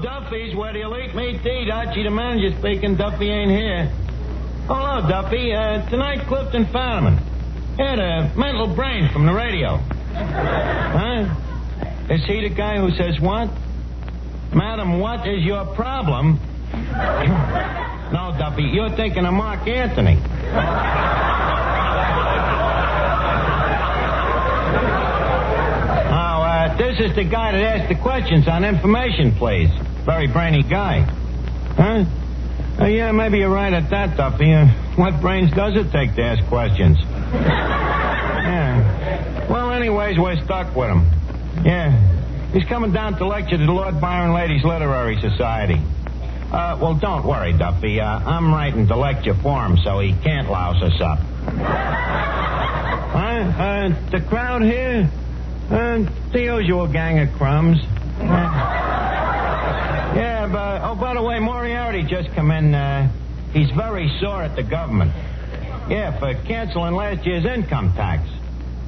Duffy's where the elite meet to eat. Archie the Manager speaking. Duffy ain't here. Hello, Duffy. Tonight, Clifton Fetterman. Yeah, the mental brain from the radio. Huh? Is he the guy who says what? Madam, what is your problem? No, Duffy, you're thinking of Mark Anthony. This is the guy that asked the questions on information, please. Very brainy guy. Huh? Yeah, maybe you're right at that, Duffy. What brains does it take to ask questions? Yeah. Well, anyways, we're stuck with him. Yeah. He's coming down to lecture to the Lord Byron Ladies Literary Society. Well, don't worry, Duffy. I'm writing the lecture for him, so he can't louse us up. Huh? The crowd here? The usual gang of crumbs. Yeah, but, oh, by the way, Moriarty just come in. He's very sore at the government. Yeah, for canceling last year's income tax.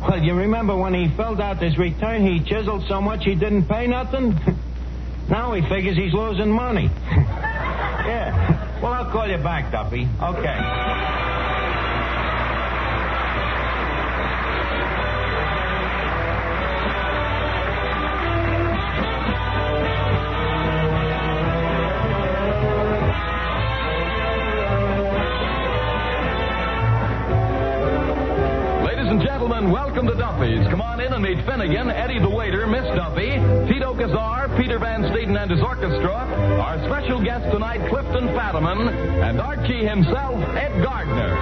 Well, you remember when he filled out his return, he chiseled so much he didn't pay nothing? Now he figures he's losing money. Yeah. Well, I'll call you back, Duffy. Okay. Welcome to Duffy's. Come on in and meet Finnegan, Eddie the waiter, Miss Duffy, Tito Kazar, Peter Van Staten and his orchestra, our special guest tonight, Clifton Fetterman, and Archie himself, Ed Gardner.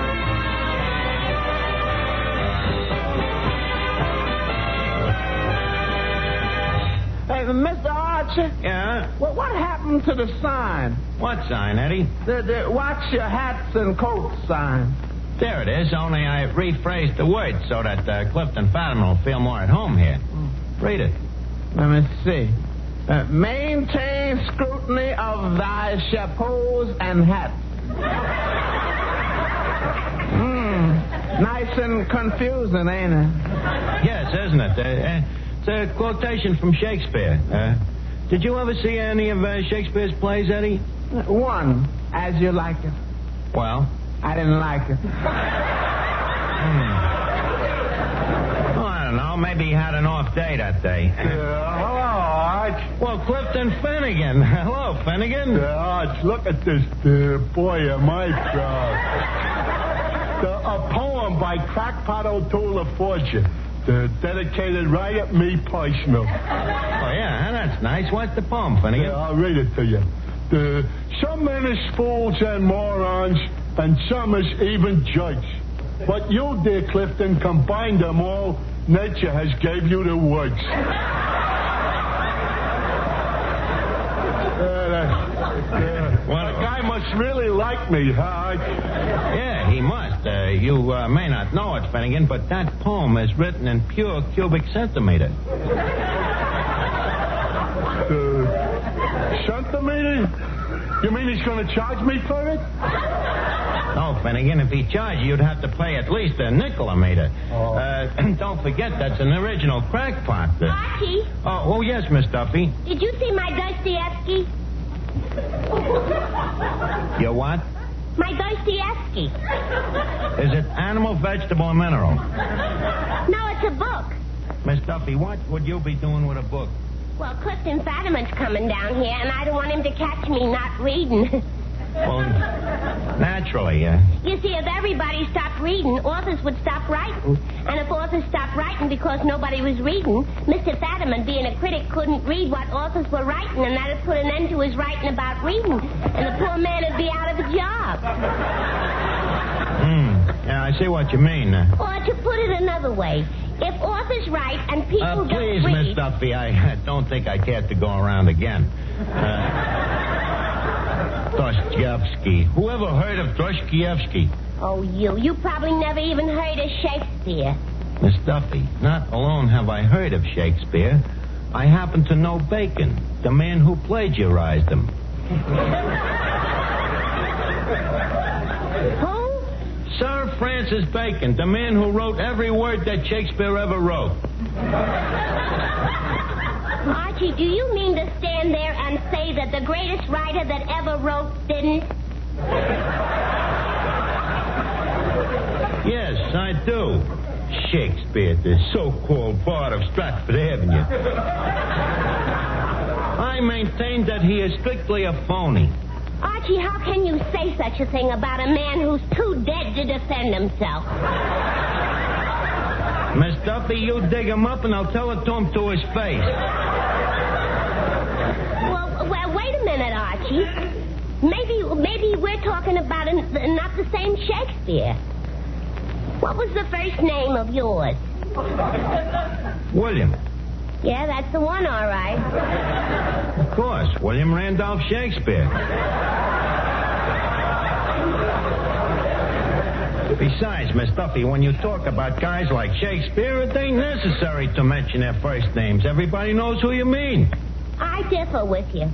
Hey, Mr. Archie? Yeah? Well, what happened to the sign? What sign, Eddie? The watch your hats and coats sign. There it is, only I rephrased the words so that Clifton Fetterman will feel more at home here. Read it. Let me see. Maintain scrutiny of thy chapeaus and hats. Nice and confusing, ain't it? Yes, isn't it? It's a quotation from Shakespeare. Did you ever see any of Shakespeare's plays, Eddie? One, As You Like It. Well? I didn't like it. Oh, I don't know. Maybe he had an off day that day. Hello, Arch. Well, Clifton Finnegan. Hello, Finnegan. Arch, look at this. Boy, am I proud. A poem by Crackpot O'Toole Fortune. Dedicated right at me personal. Oh, yeah, that's nice. What's the poem, Finnegan? I'll read it to you. Some men is fools and morons, and some is even judge. But you, dear Clifton, combined them all. Nature has gave you the words. Well, the guy must really like me, huh? Yeah, he must. You may not know it, Finnegan, but that poem is written in pure cubic centimeter. Centimeter? You mean he's going to charge me for it? No, Finnegan, if he charged you, you'd have to pay at least a nickel a meter. Oh. Don't forget, that's an original crackpot. Archie? Oh, yes, Miss Duffy. Did you see my Dostoevsky? Your what? My Dostoevsky. Is it animal, vegetable, or mineral? No, it's a book. Miss Duffy, what would you be doing with a book? Well, Clifton Fetterman's coming down here, and I don't want him to catch me not reading. Well, naturally, You see, if everybody stopped reading, authors would stop writing. And if authors stopped writing because nobody was reading, Mr. Fetterman, being a critic, couldn't read what authors were writing, and that'd put an end to his writing about reading. And the poor man would be out of a job. Yeah, I see what you mean. Or to put it another way, if authors write and people please, don't read... Miss Duffy, I don't think I care to go around again. Dostoevsky. Who ever heard of Dostoevsky? Oh, you probably never even heard of Shakespeare. Miss Duffy, not alone have I heard of Shakespeare, I happen to know Bacon, the man who plagiarized him. Who? Sir Francis Bacon, the man who wrote every word that Shakespeare ever wrote. Archie, do you mean to stand there and say that the greatest writer that ever wrote didn't? Yes, I do. Shakespeare, the so-called bard of Stratford Avenue. I maintain that he is strictly a phony. Archie, how can you say such a thing about a man who's too dead to defend himself? Miss Duffy, you dig him up and I'll tell it to him to his face. Well, wait a minute, Archie. Maybe we're talking about not the same Shakespeare. What was the first name of yours? William. Yeah, that's the one, all right. Of course, William Randolph Shakespeare. Besides, Miss Duffy, when you talk about guys like Shakespeare, it ain't necessary to mention their first names. Everybody knows who you mean. I differ with you.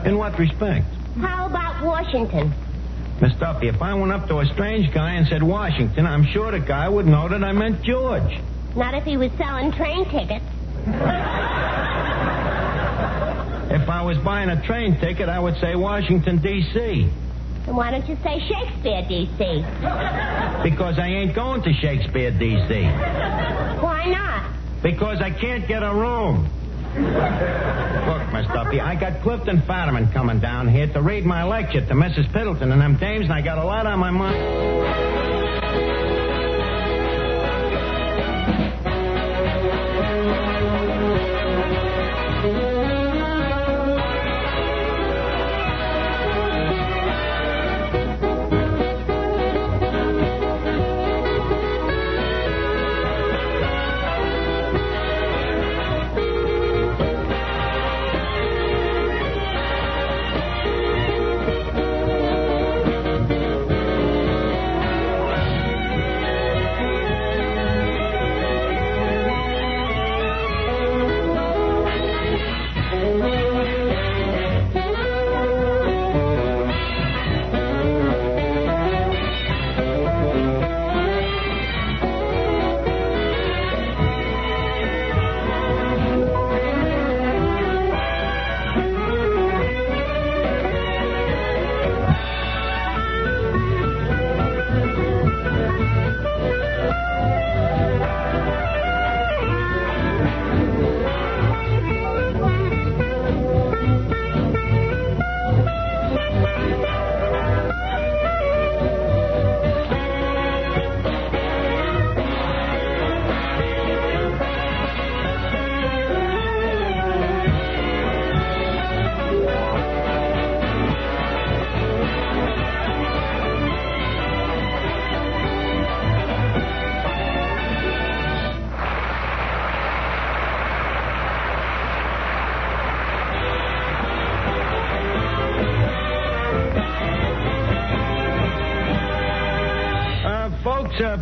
In what respect? How about Washington? Miss Duffy, if I went up to a strange guy and said Washington, I'm sure the guy would know that I meant George. Not if he was selling train tickets. If I was buying a train ticket, I would say Washington, D.C. Then why don't you say Shakespeare, D.C.? Because I ain't going to Shakespeare, D.C. Why not? Because I can't get a room. Look, Miss Duffy, I got Clifton Fadiman coming down here to read my lecture to Mrs. Piddleton and them dames, and I got a lot on my mind.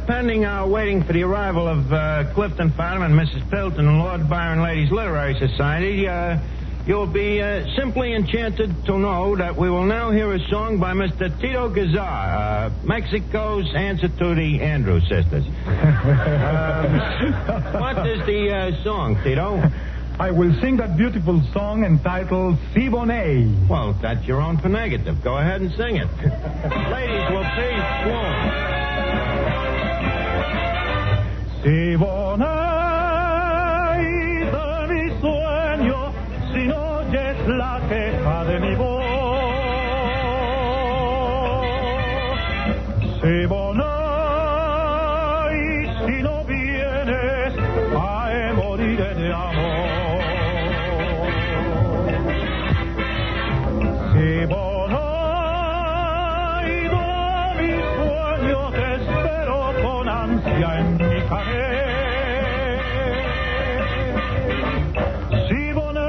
Pending our waiting for the arrival of Clifton Fadiman, Mrs. Piddleton, and Lord Byron Ladies Literary Society, you'll be simply enchanted to know that we will now hear a song by Mr. Tito Gazar, Mexico's answer to the Andrews sisters. What is the song, Tito? I will sing that beautiful song entitled Si Bonet. Well, that's your own prerogative. Go ahead and sing it. Ladies will please swarm. Si Bonet de mi sueño, si no oyes la queja de mi voz. Si Bonet, si no vienes, ay, moriré de amor. Si Bonet de mi sueño, te espero con ansia en mi café. Si Bonet,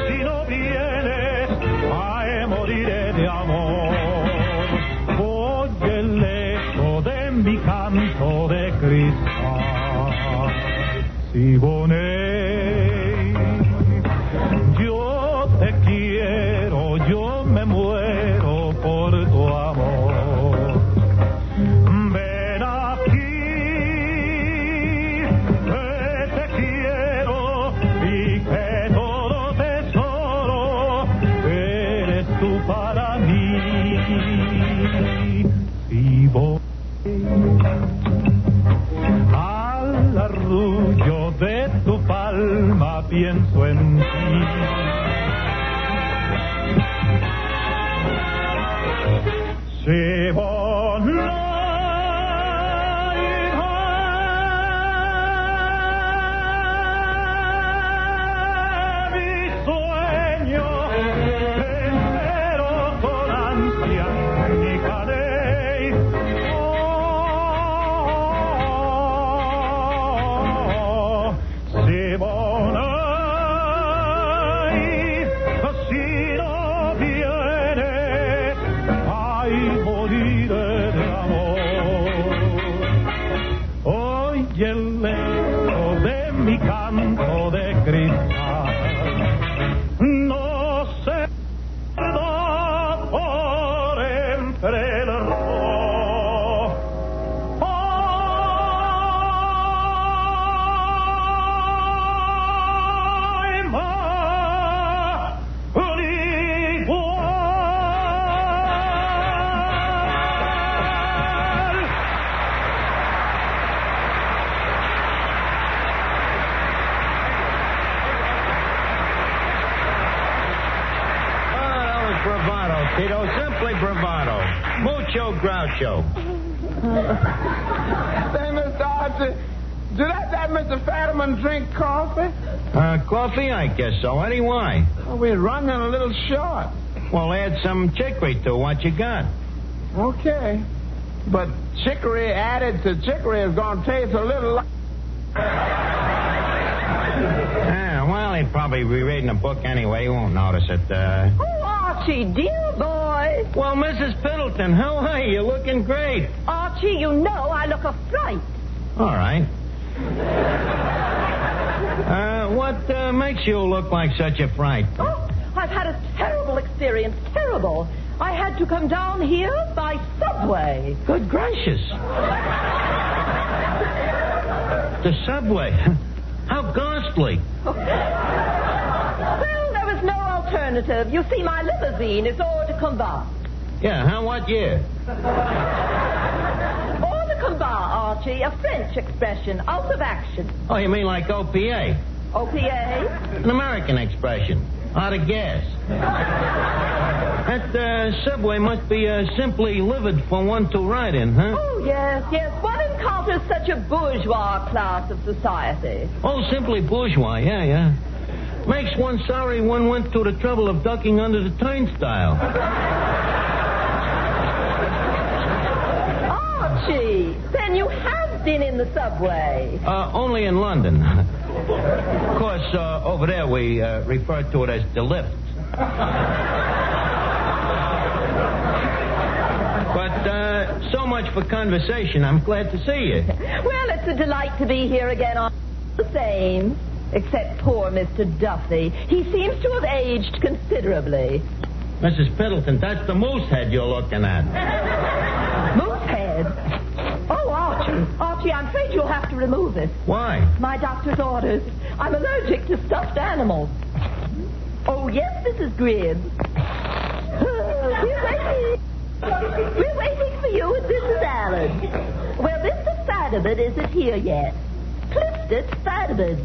si no vienes, ay, moriré de amor. Oye el eco de mi canto de cristal. Si Bonet, yo te quiero, yo me muero por tu amor. Ven aquí, te Tito, simply bravado. Mucho groucho. Say, Mr. Archie, did that Mr. Fetterman drink coffee? Coffee? I guess so. Eddie, why? Well, we're running a little short. Well, add some chicory to what you got. Okay. But chicory added to chicory is going to taste a little like... Yeah, well, he'd probably be reading a book anyway. He won't notice it. Oh, Archie, dear boy. Well, Mrs. Piddleton, how are you? You're looking great. Archie, you know I look a fright. All right. What makes you look like such a fright? Oh, I've had a terrible experience. Terrible. I had to come down here by subway. Good gracious. The subway? How ghastly. Well, there was no alternative. You see, my limousine is hors de combat. Yeah, what year? Hors de combat, Archie, a French expression, out of action. Oh, you mean like OPA? OPA? An American expression. Out of gas. That subway must be simply livid for one to ride in, huh? Oh, yes. One encounters such a bourgeois class of society. Oh, simply bourgeois, yeah. Makes one sorry one went to the trouble of ducking under the turnstile. Archie, then you have been in the subway. Only in London. Of course, over there we refer to it as the lift. But so much for conversation. I'm glad to see you. Well, it's a delight to be here again. All the same, except poor Mr. Duffy. He seems to have aged considerably. Mrs. Piddleton, that's the moose head you're looking at. Moose head? Oh, Archie, I'm afraid you'll have to remove it. Why? My doctor's orders. I'm allergic to stuffed animals. Oh, yes, Mrs. Gribb. We're waiting for you and Mrs. Allen. Well, Mr. Fadiman isn't here yet. Clifton Fadiman.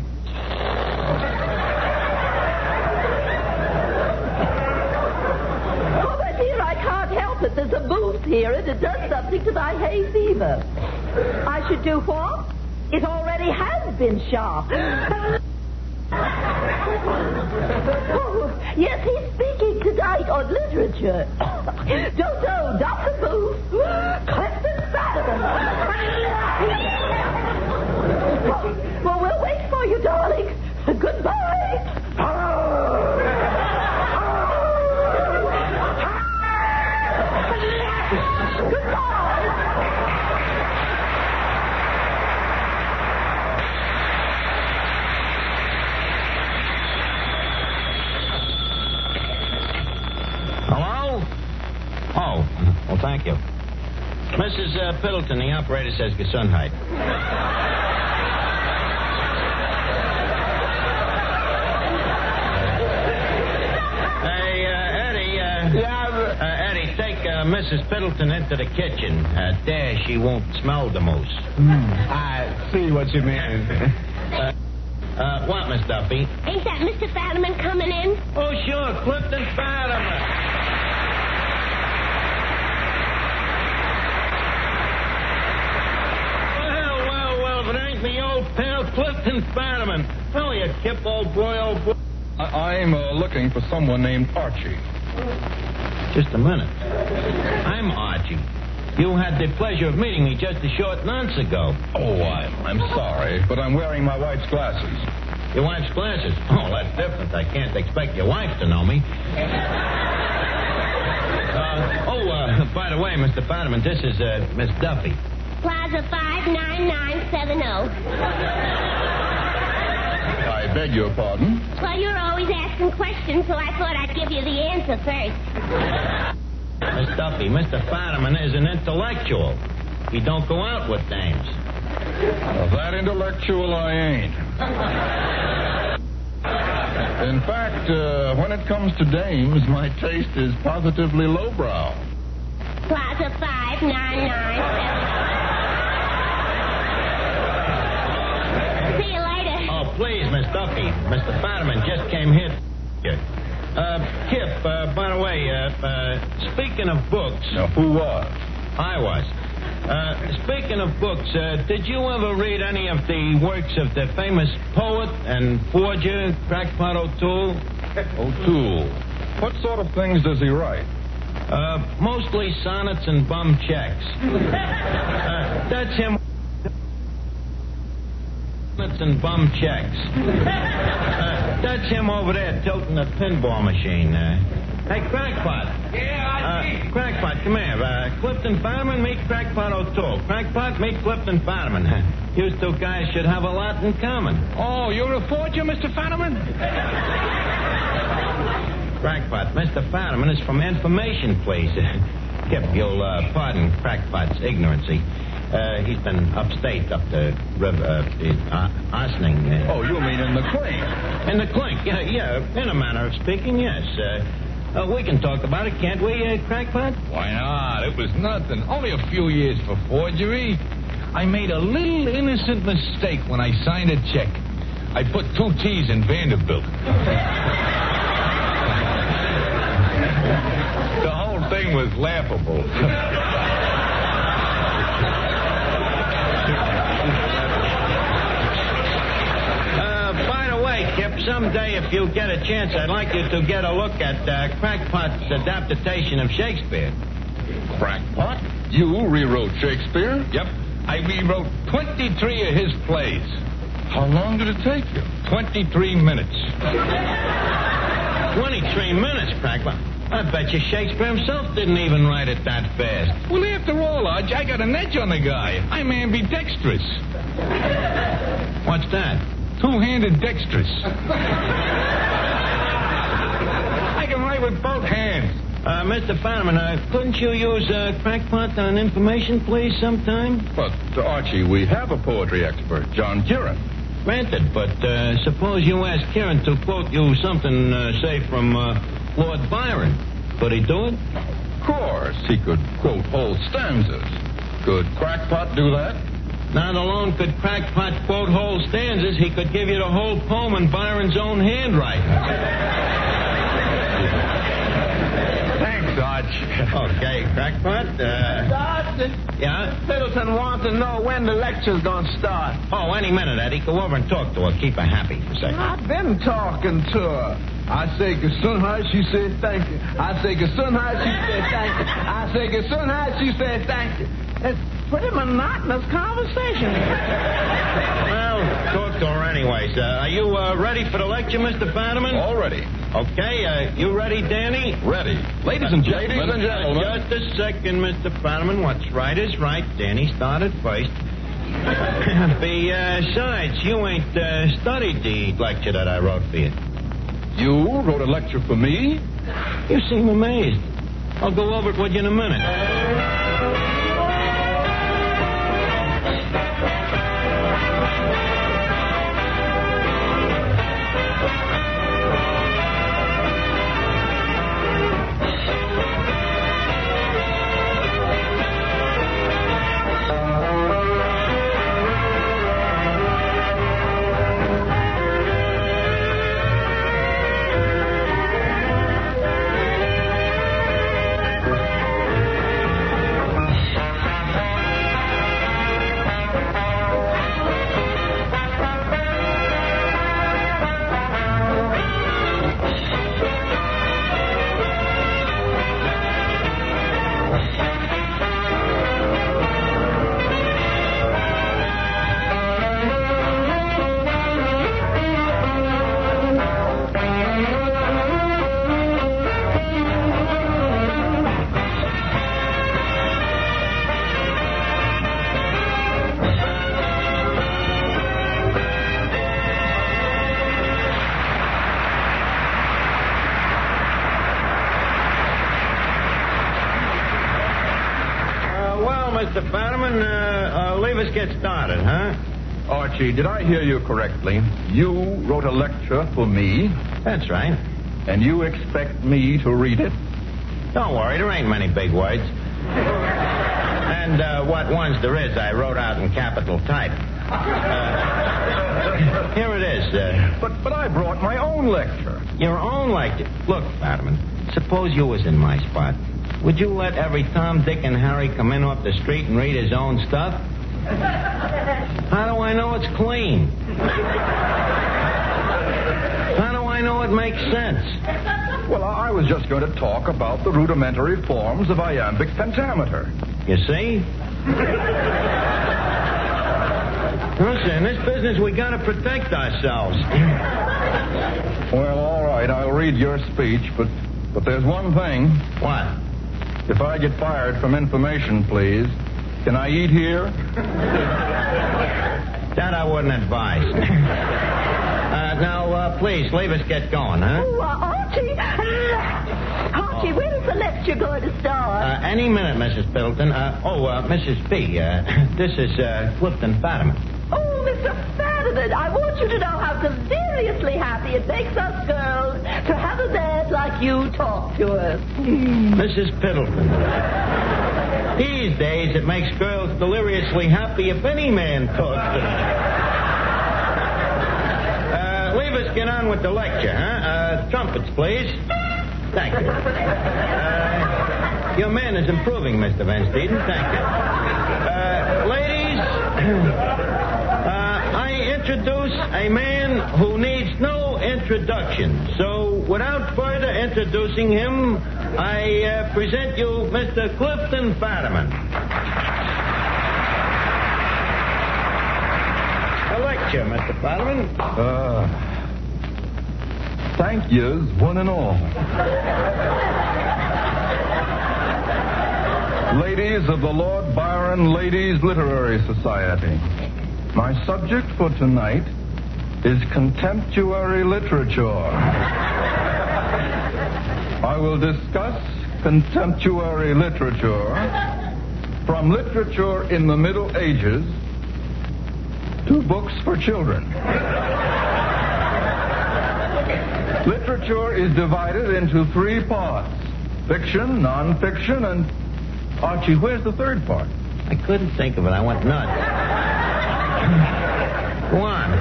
Oh, my dear, I can't help it. There's a moose here, and it does something to my hay fever. I should do what? It already has been shot. Oh, yes, he's speaking tonight on literature. Dodo, Dr. Booth, Clifton Fadiman. Well, we'll wait for you, darling. Goodbye. Oh, well, thank you. Mrs. Piddleton, the operator says Gesundheit. Hey, Eddie. Eddie, take Mrs. Piddleton into the kitchen. There, she won't smell the moose. I see what you mean. What, Miss Duffy? Ain't that Mr. Fadiman coming in? Oh, sure, Clifton Fadiman. Clifton Fetterman. How are you, Kip, old boy, old boy? I'm looking for someone named Archie. Just a minute. I'm Archie. You had the pleasure of meeting me just a short nonce ago. Oh, I'm sorry, but I'm wearing my wife's glasses. Your wife's glasses? Oh, that's different. I can't expect your wife to know me. By the way, Mr. Fetterman, this is Miss Duffy. Plaza 59970. I beg your pardon? Well, you're always asking questions, so I thought I'd give you the answer first. Miss Duffy, Mr. Fetterman is an intellectual. He don't go out with dames. Well, that intellectual I ain't. In fact, when it comes to dames, my taste is positively lowbrow. Plaza 59970. See you later. Oh, please, Miss Duffy. Mr. Fetterman just came here. Kip, by the way, speaking of books... Now, who was? I was. Speaking of books, did you ever read any of the works of the famous poet and forger, Crackpot O'Toole? O'Toole. What sort of things does he write? Mostly sonnets and bum checks. That's him. Sonnets and bum checks. That's him over there tilting the pinball machine. Hey, Crackpot. Yeah, Crackpot, come here. Clifton Fetterman, meet Crackpot O'Toole. Crackpot, meet Clifton Fetterman. You two guys should have a lot in common. Oh, you're a forger, Mr. Fetterman? Crackpot, Mr. Fetterman is from information, please. Kip, you'll pardon Crackpot's ignorancy. He's been upstate, up the river, Ossining. Oh, you mean in the clink? In the clink, yeah, in a manner of speaking, yes. We can talk about it, can't we, Crackpot? Why not? It was nothing. Only a few years for forgery. I made a little innocent mistake when I signed a check. I put 2 T's in Vanderbilt. The whole thing was laughable. Kip, someday if you get a chance, I'd like you to get a look at Crackpot's adaptation of Shakespeare. Crackpot? You rewrote Shakespeare? Yep. I rewrote 23 of his plays. How long did it take you? 23 minutes. 23 minutes, Crackpot? I bet you Shakespeare himself didn't even write it that fast. Well, after all, Arch, I got an edge on the guy. I'm ambidextrous. What's that? Two-handed dexterous. I can write with both hands. Mr. Fetterman, couldn't you use Crackpot on information, please, sometime? But, Archie, we have a poetry expert, John Kieran. Granted, but suppose you ask Kieran to quote you something, say, from Lord Byron. Could he do it? Of course. He could quote whole stanzas. Could Crackpot do that? Not alone could Crackpot quote whole stanzas, he could give you the whole poem in Byron's own handwriting. Thanks, Arch. Okay, Crackpot. Dawson. Yeah? Middleton wants to know when the lecture's going to start. Oh, any minute, Eddie. Go over and talk to her. Keep her happy for a second. I've been talking to her. I say Gesundheit, she says thank you. I say Gesundheit, she says thank you. I say Gesundheit, she says thank you. It's pretty monotonous conversation. Well, talk to her anyways. Are you ready for the lecture, Mr. Fetterman? All ready. Okay, you ready, Danny? Ready. Ladies and gentlemen. Just a second, Mr. Fetterman. What's right is right. Danny started first. Besides, you ain't studied the lecture that I wrote for you. You wrote a lecture for me? You seem amazed. I'll go over it with you in a minute. Well, Mr. Fetterman, leave us get started, huh? Archie, did I hear you correctly? You wrote a lecture for me, That's right. and you expect me to read it? Don't worry, there ain't many big words. And what ones there is, I wrote out in capital type. Here it is. But I brought my own lecture. Your own lecture. Look, Fetterman, suppose you was in my spot. Would you let every Tom, Dick, and Harry come in off the street and read his own stuff? How do I know it's clean? How do I know it makes sense? Well, I was just going to talk about the rudimentary forms of iambic pentameter. You see? Listen, in this business, we got to protect ourselves. Well, all right, I'll read your speech, but there's one thing. What? If I get fired from information, please, can I eat here? That I wouldn't advise. Now, please, leave us get going, huh? Oh, Archie. Archie, when is the lecture going to start? Any minute, Mrs. Piddleton. Mrs. B, this is Clifton Fetterman. Oh, Mr. Fetterman, I want you to know how deliriously happy it makes us girls to have a man like you talk to us. Mrs. Piddleton. These days, it makes girls deliriously happy if any man talks to them. Leave us get on with the lecture, huh? Trumpets, please. Thank you. Your man is improving, Mr. Van Steeden. Thank you. Ladies, I introduce a man who needs no introduction. So, without further introducing him, I present you Mr. Clifton Fetterman. A lecture, Mr. Fetterman. Thank yous, one and all. Ladies of the Lord Byron Ladies Literary Society, my subject for tonight is contemporary literature. I will discuss contemporary literature from literature in the Middle Ages to books for children. Literature is divided into three parts: fiction, non-fiction, and... Archie, where's the third part? I couldn't think of it. I went nuts. Go on.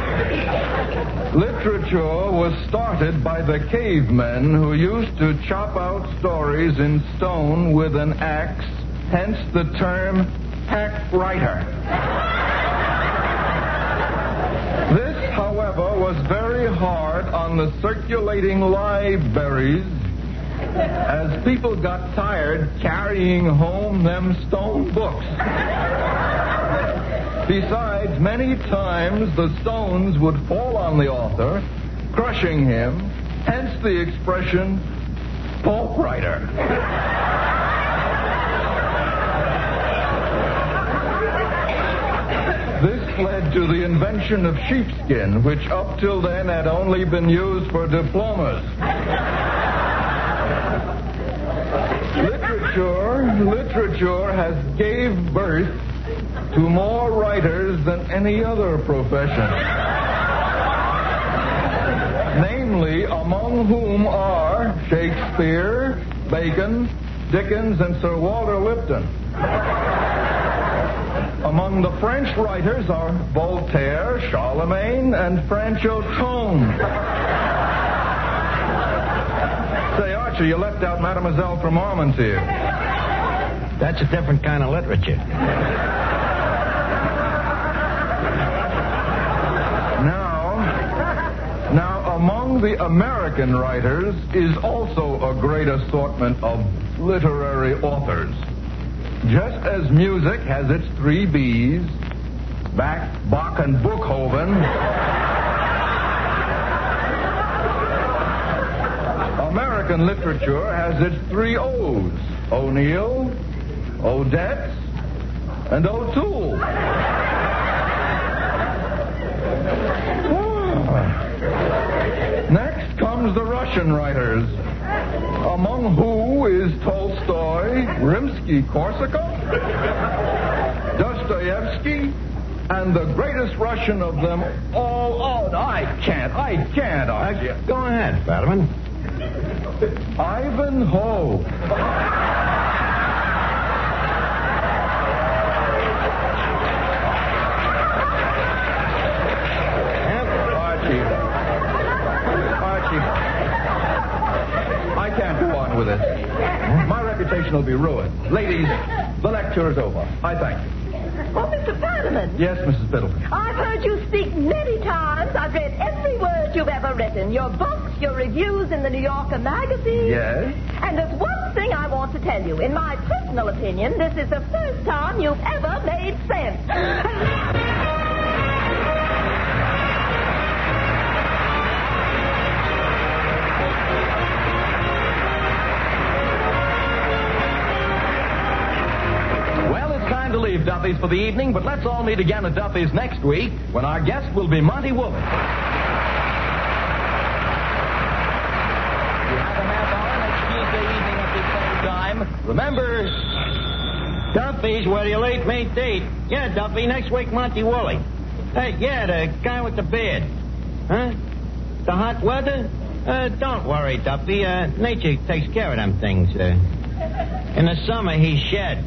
Literature was started by the cavemen who used to chop out stories in stone with an axe, hence the term hack writer. This, however, was very hard on the circulating libraries, as people got tired carrying home them stone books. Besides, many times the stones would fall on the author, crushing him, hence the expression, pulp writer. This led to the invention of sheepskin, which up till then had only been used for diplomas. Literature has gave birth to more writers than any other profession. Namely, among whom are Shakespeare, Bacon, Dickens, and Sir Walter Lipton. Among the French writers are Voltaire, Charlemagne, and Francho Tone. Say, Archie, you left out Mademoiselle from Armentières. That's a different kind of literature. Now, among the American writers is also a great assortment of literary authors. Just as music has its three B's, Bach, and Bookhoven, American literature has its three O's: O'Neill, Odette, and O'Toole. Next comes the Russian writers, among who is Tolstoy, Rimsky-Korsakov, Dostoevsky, and the greatest Russian of them all. Oh, I can't, Archie. Go ahead, Fetterman. Ivanhoe. Archie, I can't go on with this. My reputation will be ruined. Ladies, the lecture is over. I thank you. Oh, Mr. Fadiman. Yes, Mrs. Piddleton. I've heard you speak many times. I've read every word you've ever written. Your books, your reviews in the New Yorker magazine. Yes? And there's one thing I want to tell you. In my personal opinion, this is the first time you've ever made sense. To leave Duffy's for the evening, but let's all meet again at Duffy's next week when our guest will be Monty Woolley. You have a half hour next Tuesday evening at this same time. Remember, Duffy's where you late mate date. Yeah, Duffy, next week, Monty Woolley. Hey, yeah, the guy with the beard. Huh? The hot weather? Don't worry, Duffy. Nature takes care of them things. In the summer, he sheds.